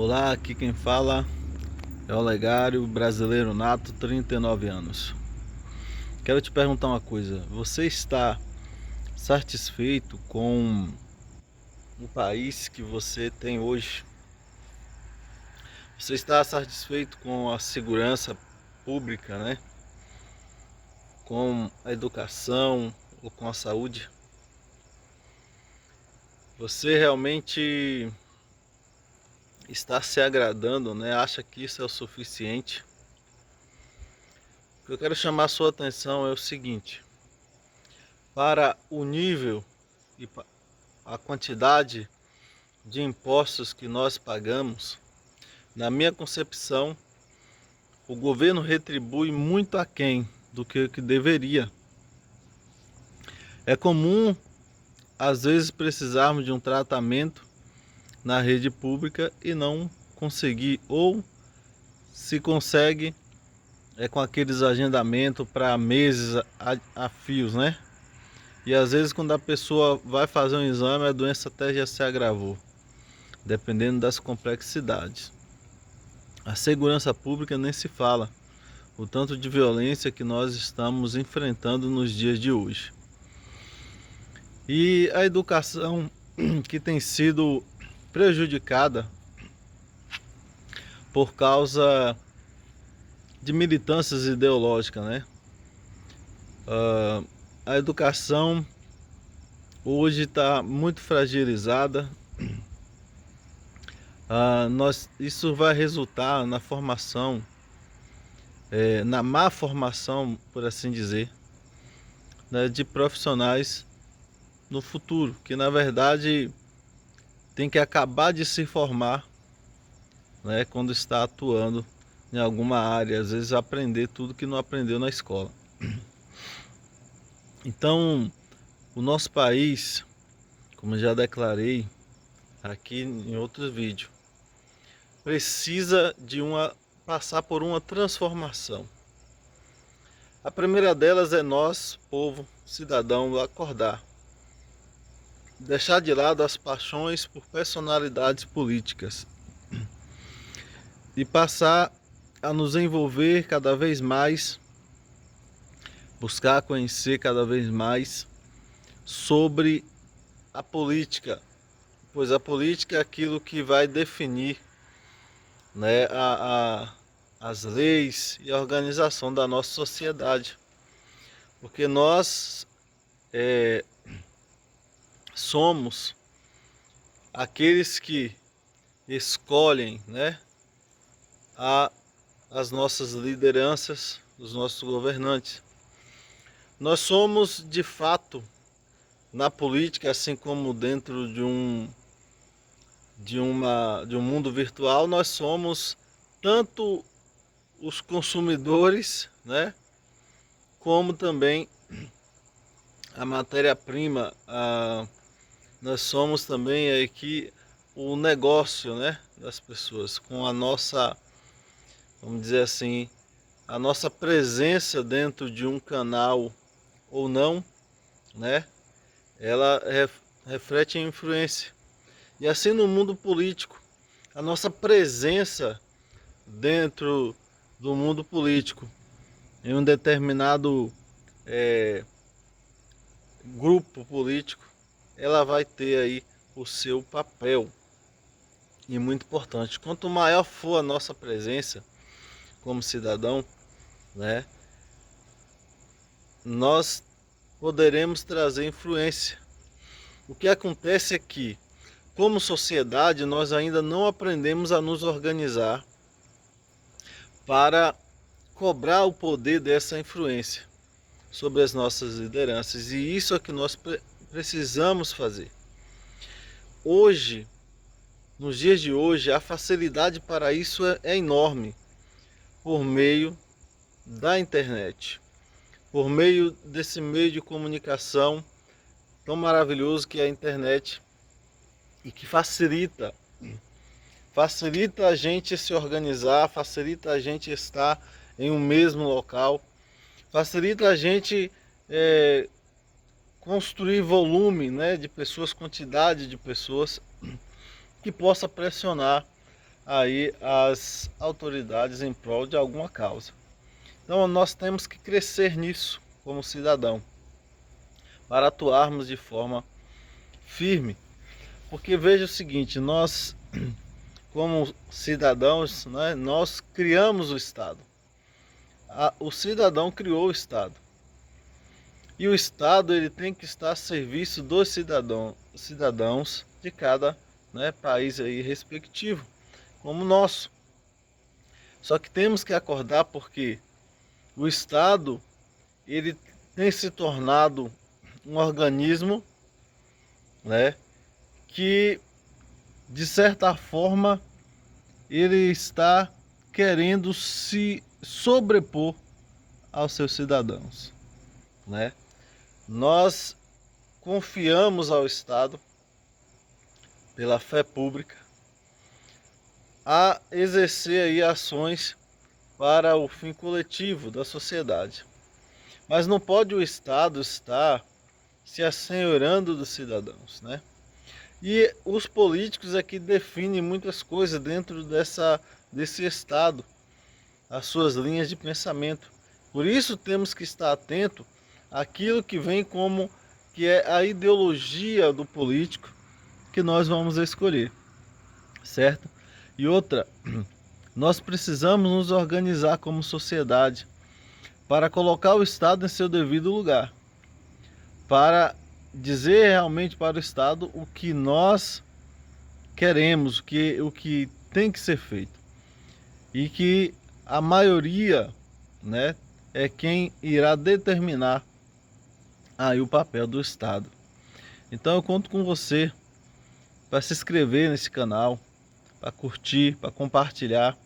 Olá, aqui quem fala é o Olegário, brasileiro nato, 39 anos. Quero te perguntar uma coisa: você está satisfeito com o país que você tem hoje? Você está satisfeito com a segurança pública, né? Com a educação ou com a saúde? Você realmente está se agradando, né? Acha que isso é o suficiente? O que eu quero chamar a sua atenção é o seguinte: para o nível e a quantidade de impostos que nós pagamos, na minha concepção, o governo retribui muito aquém do que deveria. É comum, às vezes, precisarmos de um tratamento na rede pública e não conseguir, ou se consegue, é com aqueles agendamentos para meses a fios, né? E às vezes quando a pessoa vai fazer um exame, a doença até já se agravou, dependendo das complexidades. A segurança pública nem se fala, o tanto de violência que nós estamos enfrentando nos dias de hoje. E a educação que tem sido prejudicada por causa de militâncias ideológicas, né? A educação hoje está muito fragilizada. Isso vai resultar na formação, na má formação, por assim dizer, né, de profissionais no futuro, que na verdade tem que acabar de se formar, né, quando está atuando em alguma área, às vezes aprender tudo que não aprendeu na escola. Então, o nosso país, como eu já declarei aqui em outro vídeo, precisa de passar por uma transformação. A primeira delas é nós, povo, cidadão, acordar. Deixar de lado as paixões por personalidades políticas e passar a nos envolver cada vez mais, buscar conhecer cada vez mais sobre a política, pois a política é aquilo que vai definir, né, as leis e a organização da nossa sociedade, porque nós somos aqueles que escolhem, né, as nossas lideranças, os nossos governantes. Nós somos, de fato, na política, assim como dentro de um mundo virtual, nós somos tanto os consumidores, né, como também a matéria-prima. Nós somos também aqui o negócio, né, das pessoas, com a nossa, vamos dizer assim, a nossa presença dentro de um canal ou não, né, ela reflete a influência. E assim no mundo político, a nossa presença dentro do mundo político, em um determinado grupo político, ela vai ter aí o seu papel, e muito importante. Quanto maior for a nossa presença como cidadão, né, nós poderemos trazer influência. O que acontece é que, como sociedade, nós ainda não aprendemos a nos organizar para cobrar o poder dessa influência sobre as nossas lideranças, e isso é que nós precisamos fazer. Hoje, nos dias de hoje, a facilidade para isso é enorme, por meio da internet, por meio desse meio de comunicação tão maravilhoso que é a internet, e que facilita a gente se organizar, facilita a gente estar em um mesmo local, facilita a gente construir volume, né, de pessoas, quantidade de pessoas que possa pressionar aí as autoridades em prol de alguma causa. Então nós temos que crescer nisso como cidadão, para atuarmos de forma firme. Porque veja o seguinte, nós como cidadãos, né, nós criamos o Estado. O cidadão criou o Estado. E o Estado ele tem que estar a serviço dos cidadãos de cada, né, país aí respectivo, como o nosso. Só que temos que acordar porque o Estado ele tem se tornado um organismo, né, que de certa forma ele está querendo se sobrepor aos seus cidadãos, né? Nós confiamos ao Estado, pela fé pública, a exercer aí ações para o fim coletivo da sociedade. Mas não pode o Estado estar se assenhorando dos cidadãos, né? E os políticos aqui definem muitas coisas dentro desse Estado, as suas linhas de pensamento. Por isso temos que estar atento àquilo que vem como que é a ideologia do político que nós vamos escolher, certo? E outra, nós precisamos nos organizar como sociedade para colocar o Estado em seu devido lugar, para dizer realmente para o Estado o que nós queremos, o que tem que ser feito. E que a maioria, né, é quem irá determinar aí o papel do Estado. Então eu conto com você para se inscrever nesse canal, para curtir, para compartilhar.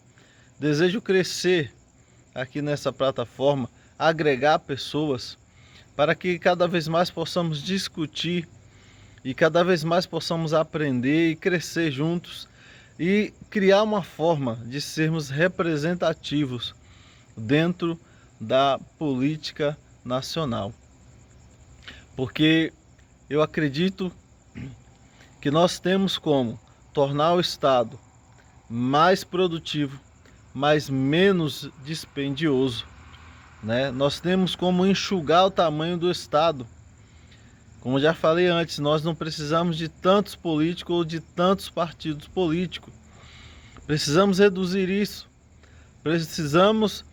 Desejo crescer aqui nessa plataforma, agregar pessoas para que cada vez mais possamos discutir e cada vez mais possamos aprender e crescer juntos e criar uma forma de sermos representativos dentro da política nacional. Porque eu acredito que nós temos como tornar o Estado mais produtivo, mas menos dispendioso, né? Nós temos como enxugar o tamanho do Estado. Como já falei antes, nós não precisamos de tantos políticos ou de tantos partidos políticos. Precisamos reduzir isso. Precisamos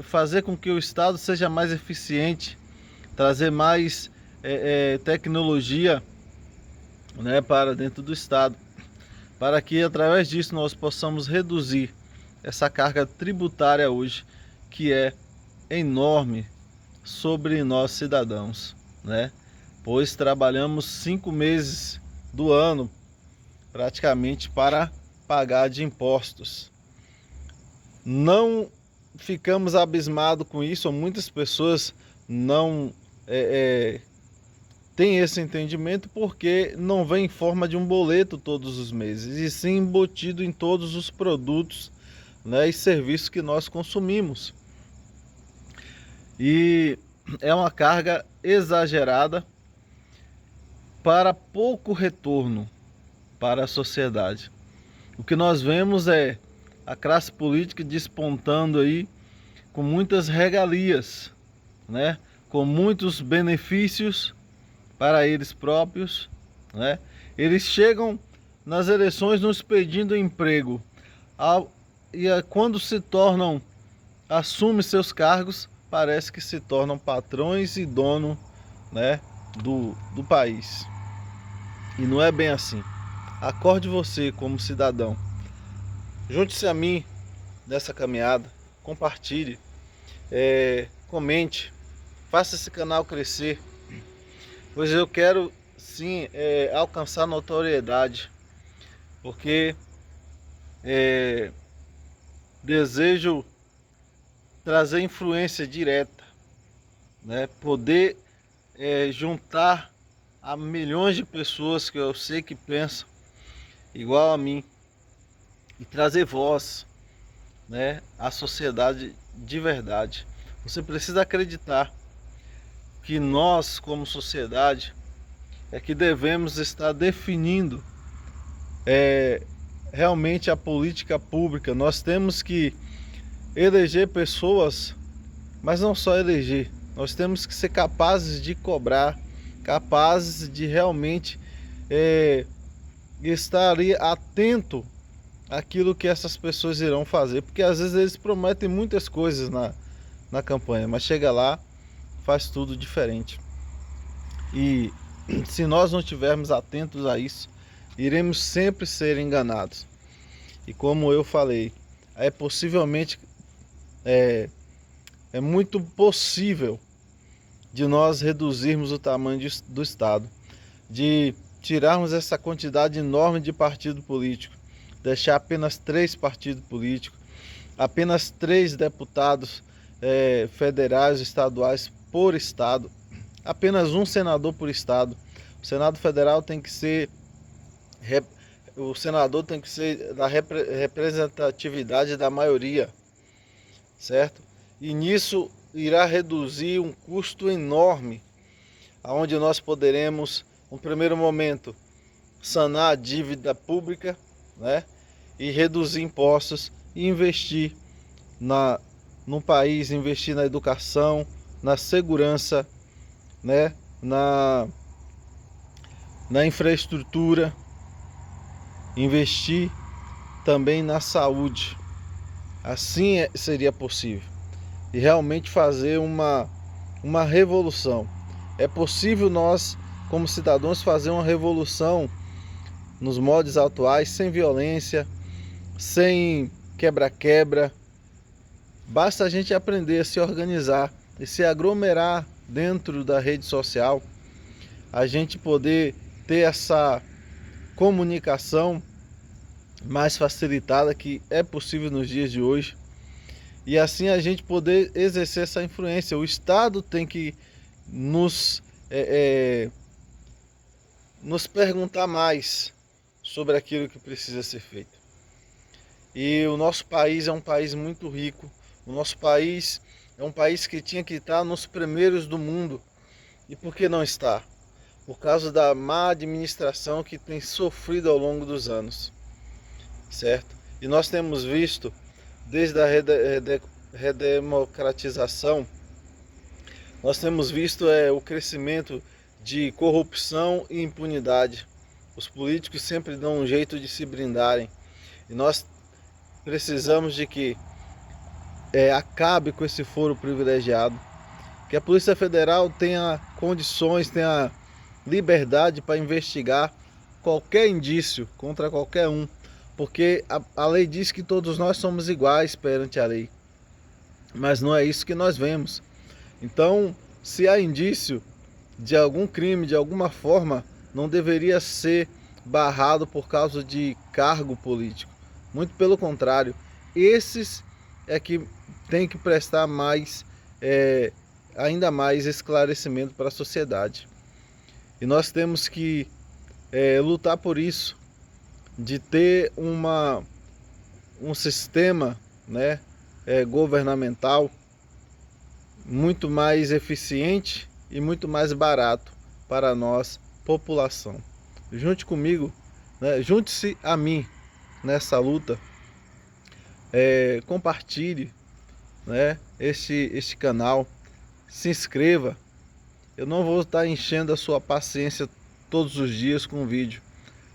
fazer com que o Estado seja mais eficiente, trazer mais tecnologia, né, para dentro do Estado, para que através disso nós possamos reduzir essa carga tributária hoje, que é enorme sobre nós cidadãos, né? Pois trabalhamos 5 meses do ano praticamente para pagar de impostos. Não ficamos abismados com isso, muitas pessoas não têm esse entendimento porque não vem em forma de um boleto todos os meses, e sim embutido em todos os produtos, né, e serviços que nós consumimos. E é uma carga exagerada para pouco retorno para a sociedade. O que nós vemos é a classe política despontando aí com muitas regalias, né, com muitos benefícios para eles próprios, né? Eles chegam nas eleições nos pedindo emprego, e quando se tornam, assumem seus cargos, parece que se tornam patrões e dono, né, do país. E não é bem assim. Acorde você como cidadão. Junte-se a mim nessa caminhada. Compartilhe. Comente. Faça esse canal crescer. Pois eu quero sim alcançar notoriedade. Porque desejo trazer influência direta, né? Poder juntar a milhões de pessoas que eu sei que pensam igual a mim e trazer voz, né, à sociedade de verdade. Você precisa acreditar que nós, como sociedade, é que devemos estar definindo realmente a política pública. Nós temos que eleger pessoas, mas não só eleger, nós temos que ser capazes de cobrar, capazes de realmente estar ali atento àquilo que essas pessoas irão fazer, porque às vezes eles prometem muitas coisas na campanha, mas chega lá, faz tudo diferente. E se nós não estivermos atentos a isso, iremos sempre ser enganados. E como eu falei, possivelmente é muito possível de nós reduzirmos o tamanho do Estado, de tirarmos essa quantidade enorme de partido político, deixar apenas 3 partidos políticos, apenas 3 deputados federais, estaduais por estado, apenas um senador por estado. O Senado Federal tem que ser o senador tem que ser da representatividade da maioria, certo? E nisso irá reduzir um custo enorme, aonde nós poderemos, no primeiro momento, sanar a dívida pública, né? E reduzir impostos e investir no país, investir na educação, na segurança, né? na infraestrutura, investir também na saúde. Assim seria possível. E realmente fazer uma revolução. É possível nós, como cidadãos, fazer uma revolução nos moldes atuais, sem violência, sem quebra-quebra. Basta a gente aprender a se organizar e se aglomerar dentro da rede social, a gente poder ter essa comunicação mais facilitada que é possível nos dias de hoje, e assim a gente poder exercer essa influência. O Estado tem que nos perguntar mais sobre aquilo que precisa ser feito. E o nosso país é um país muito rico. O nosso país é um país que tinha que estar nos primeiros do mundo. E por que não está? Por causa da má administração que tem sofrido ao longo dos anos, certo? E nós temos visto, desde a redemocratização, nós temos visto o crescimento de corrupção e impunidade. Os políticos sempre dão um jeito de se blindarem. E nós precisamos de que acabe com esse foro privilegiado, que a Polícia Federal tenha condições, tenha liberdade para investigar qualquer indício contra qualquer um, porque a lei diz que todos nós somos iguais perante a lei, mas não é isso que nós vemos. Então, se há indício de algum crime, de alguma forma, não deveria ser barrado por causa de cargo político. Muito pelo contrário, esses é que tem que prestar mais, ainda mais esclarecimento para a sociedade. E nós temos que lutar por isso, de ter um sistema, né, governamental muito mais eficiente e muito mais barato para nós, população. Junte comigo, né, junte-se a mim nessa luta, compartilhe, né, este canal, se inscreva. Eu não vou estar enchendo a sua paciência todos os dias com vídeo,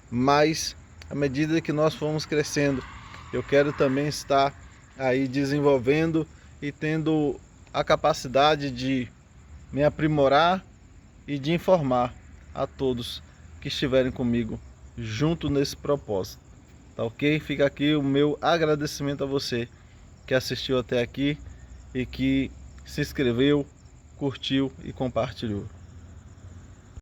mas à medida que nós formos crescendo, eu quero também estar aí desenvolvendo e tendo a capacidade de me aprimorar e de informar a todos que estiverem comigo junto nesse propósito. Tá ok? Fica aqui o meu agradecimento a você que assistiu até aqui e que se inscreveu, curtiu e compartilhou.